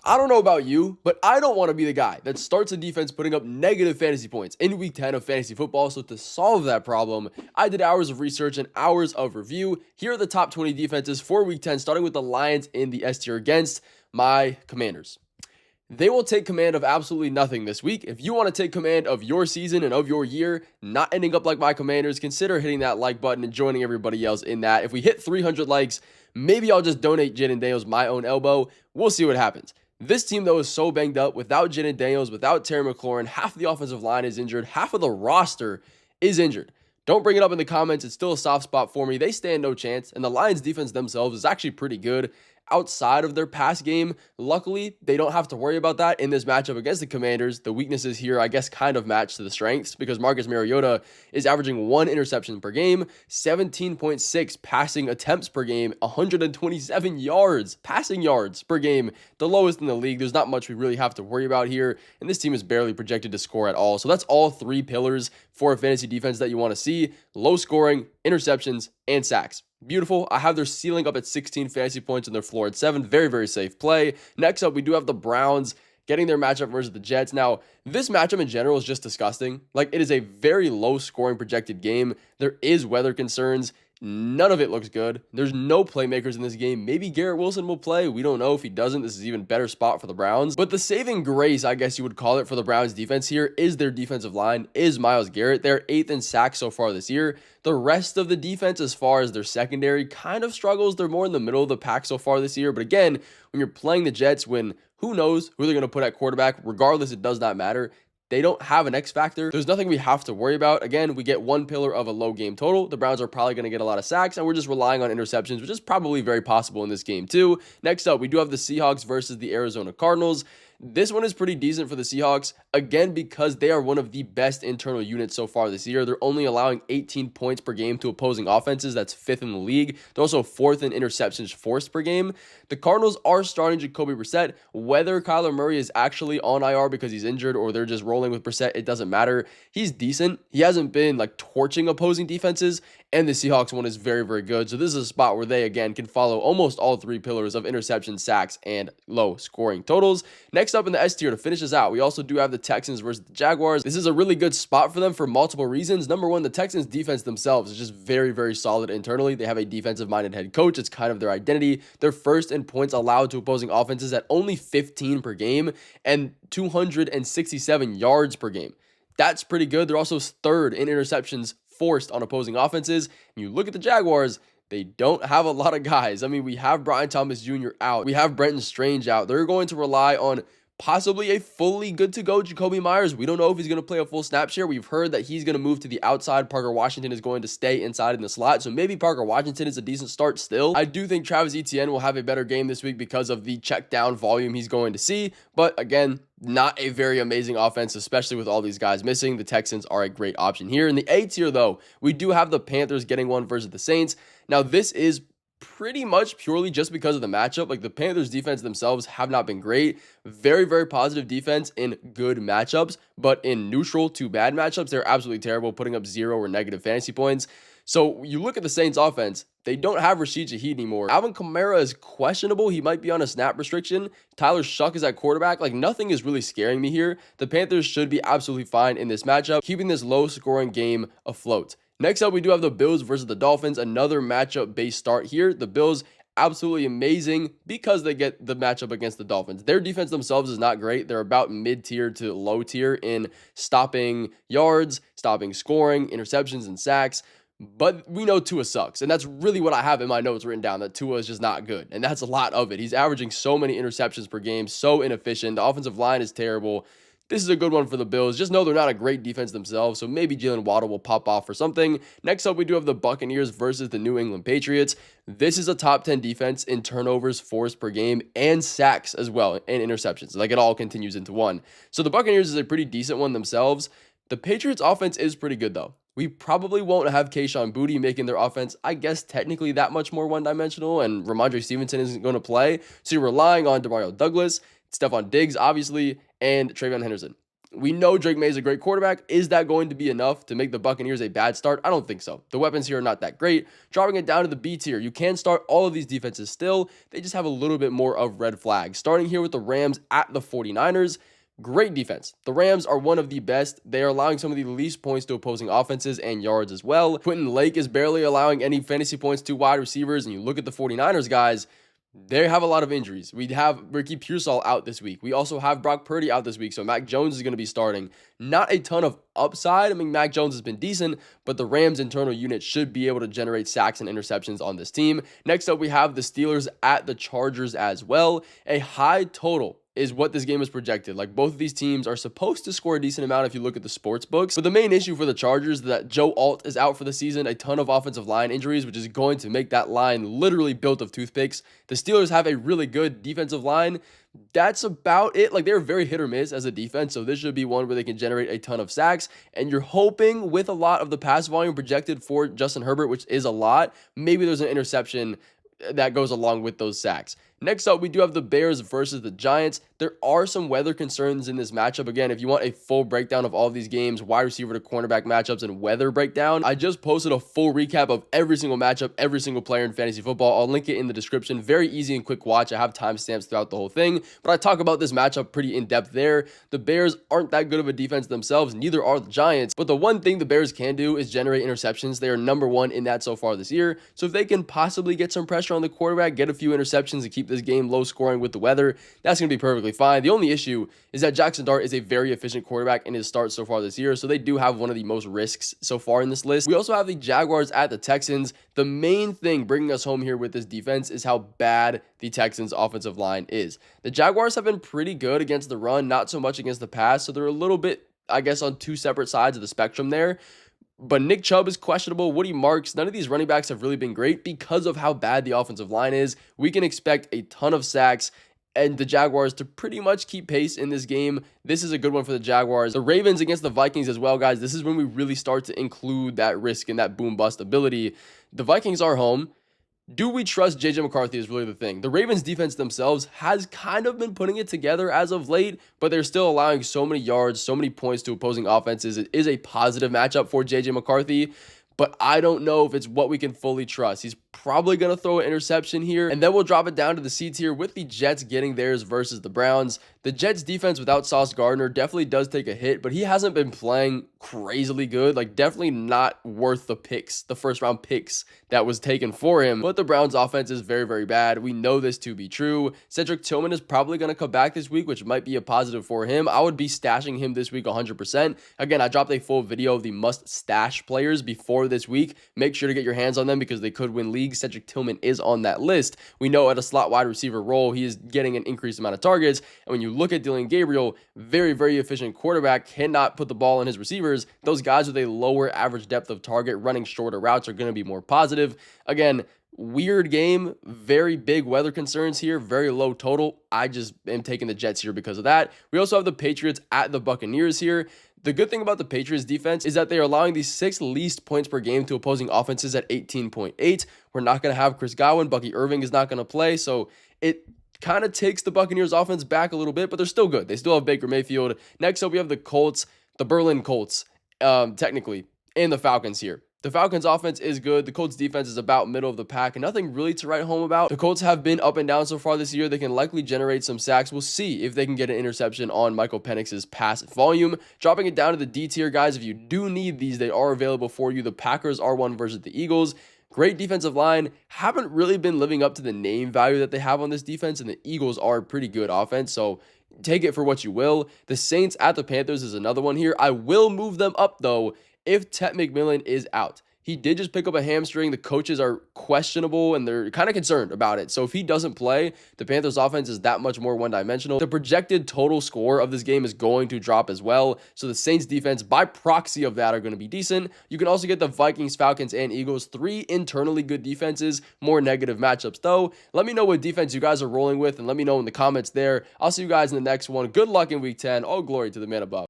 I don't know about you, but I don't want to be the guy that starts a defense putting up negative fantasy points in week 10 of fantasy football. So to solve that problem, I did hours of research and hours of review. Here are the top 20 defenses for week 10, starting with the Lions in the S tier against my Commanders. They will take command of absolutely nothing this week. If you want to take command of your season and of your year, not ending up like my Commanders, consider hitting that like button and joining everybody else in that. If we hit 300 likes, maybe I'll just donate Jaden Daniels my own elbow. We'll see what happens. This team, though, is so banged up without Jaden Daniels, without Terry McLaurin. Half the offensive line is injured. Half of the roster is injured. Don't bring it up in the comments. It's still a soft spot for me. They stand no chance, and the Lions defense themselves is actually pretty good outside of their pass game. Luckily, they don't have to worry about that in this matchup against the Commanders. The weaknesses here, I guess, kind of match to the strengths because Marcus Mariota is averaging 1 interception per game, 17.6 passing attempts per game, 127 yards, passing yards per game, the lowest in the league. There's not much we really have to worry about here, and this team is barely projected to score at all. So that's all 3 pillars for a fantasy defense that you want to see: low scoring, interceptions, and sacks. Beautiful. I have their ceiling up at 16 fantasy points and their floor at 7. Very, very safe play. Next up, we do have the Browns getting their matchup versus the Jets. Now, this matchup in general is just disgusting. Like, it is a very low scoring projected game. There is weather concerns. None of it looks good. There's no playmakers in this game. Maybe Garrett Wilson will play. We don't know. If he doesn't, this is even better spot for the Browns. But the saving grace, I guess you would call it, for the Browns defense here is their defensive line, is Myles Garrett. They're 8th in sacks so far this year. The rest of the defense, as far as their secondary, kind of struggles. They're more in the middle of the pack so far this year. But again, when you're playing the Jets, when who knows who they're going to put at quarterback, regardless, it does not matter. They don't have an X factor. There's nothing we have to worry about. Again, we get 1 pillar of a low game total. The Browns are probably going to get a lot of sacks, and we're just relying on interceptions, which is probably very possible in this game too. Next up, we do have the Seahawks versus the Arizona Cardinals. This one is pretty decent for the Seahawks, again, because they are one of the best internal units so far this year. They're only allowing 18 points per game to opposing offenses. That's 5th in the league. They're also 4th in interceptions forced per game. The Cardinals are starting Jacoby Brissett. Whether Kyler Murray is actually on IR because he's injured or they're just rolling with Brissett, it doesn't matter. He's decent. He hasn't been like torching opposing defenses, and the Seahawks one is very, very good. So this is a spot where they, again, can follow almost all 3 pillars of interception, sacks, and low scoring totals. Next up in the S tier to finish this out, we also do have the Texans versus the Jaguars. This is a really good spot for them for multiple reasons. Number one, the Texans defense themselves is just very, very solid internally. They have a defensive-minded head coach. It's kind of their identity. They're first in points allowed to opposing offenses at only 15 per game and 267 yards per game. That's pretty good. They're also 3rd in interceptions forced on opposing offenses. And you look at the Jaguars, they don't have a lot of guys. I mean, we have Brian Thomas Jr. out. We have Brenton Strange out. They're going to rely on possibly a fully good to go Jacoby Myers. We don't know if he's going to play a full snap share. We've heard that he's going to move to the outside. Parker Washington is going to stay inside in the slot. So maybe Parker Washington is a decent start still. I do think Travis Etienne will have a better game this week because of the check down volume he's going to see. But again, not a very amazing offense, especially with all these guys missing. The Texans are a great option here. In the A tier, though, we do have the Panthers getting one versus the Saints. Now, this is pretty much purely just because of the matchup. Like, the Panthers defense themselves have not been great. Very, very positive defense in good matchups, but in neutral to bad matchups, they're absolutely terrible, putting up 0 or negative fantasy points. So you look at the Saints offense, they don't have Rashid Shaheed anymore. Alvin Kamara is questionable. He might be on a snap restriction. Tyler Shuck is at quarterback. Like, nothing is really scaring me here. The Panthers should be absolutely fine in this matchup, keeping this low scoring game afloat. Next up, we do have the Bills versus the Dolphins. Another matchup-based start here. The Bills, absolutely amazing because they get the matchup against the Dolphins. Their defense themselves is not great. They're about mid-tier to low tier in stopping yards, stopping scoring, interceptions, and sacks. But we know Tua sucks, and that's really what I have in my notes written down, that Tua is just not good, and that's a lot of it. He's averaging so many interceptions per game, so inefficient. The offensive line is terrible. This is a good one for the Bills. Just know they're not a great defense themselves, so maybe Jalen Waddle will pop off for something. Next up, we do have the Buccaneers versus the New England Patriots. This is a top 10 defense in turnovers forced per game and sacks as well, and interceptions. Like, it all continues into one. So the Buccaneers is a pretty decent one themselves. The Patriots offense is pretty good, though. We probably won't have Kayshon Boutte making their offense, I guess, technically that much more one-dimensional, and Ramondre Stevenson isn't going to play. So you're relying on Demario Douglas, Stephon Diggs, obviously, and Trayvon Henderson. We know Drake May is a great quarterback. Is that going to be enough to make the Buccaneers a bad start? I don't think so. The weapons here are not that great. Dropping it down to the B tier, you can start all of these defenses still. They just have a little bit more of red flags. Starting here with the Rams at the 49ers. Great defense. The Rams are one of the best. They are allowing some of the least points to opposing offenses and yards as well. Quentin Lake is barely allowing any fantasy points to wide receivers. And you look at the 49ers guys, they have a lot of injuries. We have Ricky Pearsall out this week. We also have Brock Purdy out this week, so Mac Jones is going to be starting. Not a ton of upside. I mean, Mac Jones has been decent, but the Rams' internal unit should be able to generate sacks and interceptions on this team. Next up, we have the Steelers at the Chargers as well. A high total is what this game is projected. Like, both of these teams are supposed to score a decent amount if you look at the sports books. But the main issue for the Chargers is that Joe Alt is out for the season, a ton of offensive line injuries, which is going to make that line literally built of toothpicks. The Steelers have a really good defensive line. That's about it. Like, they're very hit or miss as a defense, so this should be one where they can generate a ton of sacks. And you're hoping with a lot of the pass volume projected for Justin Herbert, which is a lot, maybe there's an interception that goes along with those sacks. Next up, we do have the Bears versus the Giants. There are some weather concerns in this matchup. Again, if you want a full breakdown of all of these games, wide receiver to cornerback matchups, and weather breakdown, I just posted a full recap of every single matchup, every single player in fantasy football. I'll link it in the description. Very easy and quick watch. I have timestamps throughout the whole thing, but I talk about this matchup pretty in depth there. The Bears aren't that good of a defense themselves. Neither are the Giants, but the one thing the Bears can do is generate interceptions. They are number one in that so far this year. So if they can possibly get some pressure on the quarterback, get a few interceptions, and keep this game low scoring with the weather, that's going to be perfectly fine. The only issue is that Jackson Dart is a very efficient quarterback in his start so far this year, so they do have one of the most risks so far in this list. We also have the Jaguars at the Texans. The main thing bringing us home here with this defense is how bad the Texans offensive line is. The Jaguars have been pretty good against the run, not so much against the pass, so they're a little bit, I guess, on two separate sides of the spectrum there. But Nick Chubb is questionable. Woody Marks, none of these running backs have really been great because of how bad the offensive line is. We can expect a ton of sacks and the Jaguars to pretty much keep pace in this game. This is a good one for the Jaguars. The Ravens against the Vikings as well, guys. This is when we really start to include that risk and that boom-bust ability. The Vikings are home. Do we trust JJ McCarthy is really the thing. The Ravens defense themselves has kind of been putting it together as of late, but they're still allowing so many yards, so many points to opposing offenses. It is a positive matchup for JJ McCarthy, but I don't know if it's what we can fully trust. He's probably going to throw an interception here, and then we'll drop it down to the C tier with the Jets getting theirs versus the Browns. The Jets defense without Sauce Gardner definitely does take a hit, but he hasn't been playing crazily good. Like, definitely not worth the picks, the first round picks that was taken for him. But the Browns offense is very, very bad. We know this to be true. Cedric Tillman is probably going to come back this week, which might be a positive for him. I would be stashing him this week 100%. Again, I dropped a full video of the must stash players before this week. Make sure to get your hands on them because they could win leagues. Cedric Tillman is on that list. We know at a slot wide receiver role, he is getting an increased amount of targets. And when you look at Dylan Gabriel, very, very efficient quarterback, cannot put the ball in his receivers. Those guys with a lower average depth of target running shorter routes are going to be more positive. Again, weird game, very big weather concerns here, very low total. I just am taking the Jets here because of that. We also have the Patriots at the Buccaneers here. The good thing about the Patriots defense is that they are allowing the 6th least points per game to opposing offenses at 18.8. We're not going to have Chris Godwin. Bucky Irving is not going to play, so it kind of takes the Buccaneers offense back a little bit, but they're still good. They still have Baker Mayfield. Next up, we have the Colts, the Berlin Colts, technically, and the Falcons here. The Falcons offense is good. The Colts defense is about middle of the pack and nothing really to write home about. The Colts have been up and down so far this year. They can likely generate some sacks. We'll see if they can get an interception on Michael Penix's pass volume. Dropping it down to the D tier, guys. If you do need these, they are available for you. The Packers are one versus the Eagles. Great defensive line. Haven't really been living up to the name value that they have on this defense, and the Eagles are a pretty good offense, so take it for what you will. The Saints at the Panthers is another one here. I will move them up, though, if Ted McMillan is out. He did just pick up a hamstring. The coaches are questionable, and they're kind of concerned about it. So if he doesn't play, the Panthers offense is that much more one-dimensional. The projected total score of this game is going to drop as well. So the Saints defense, by proxy of that, are going to be decent. You can also get the Vikings, Falcons, and Eagles. 3 internally good defenses, more negative matchups, though. Let me know what defense you guys are rolling with, and let me know in the comments there. I'll see you guys in the next one. Good luck in Week 10. All glory to the man above.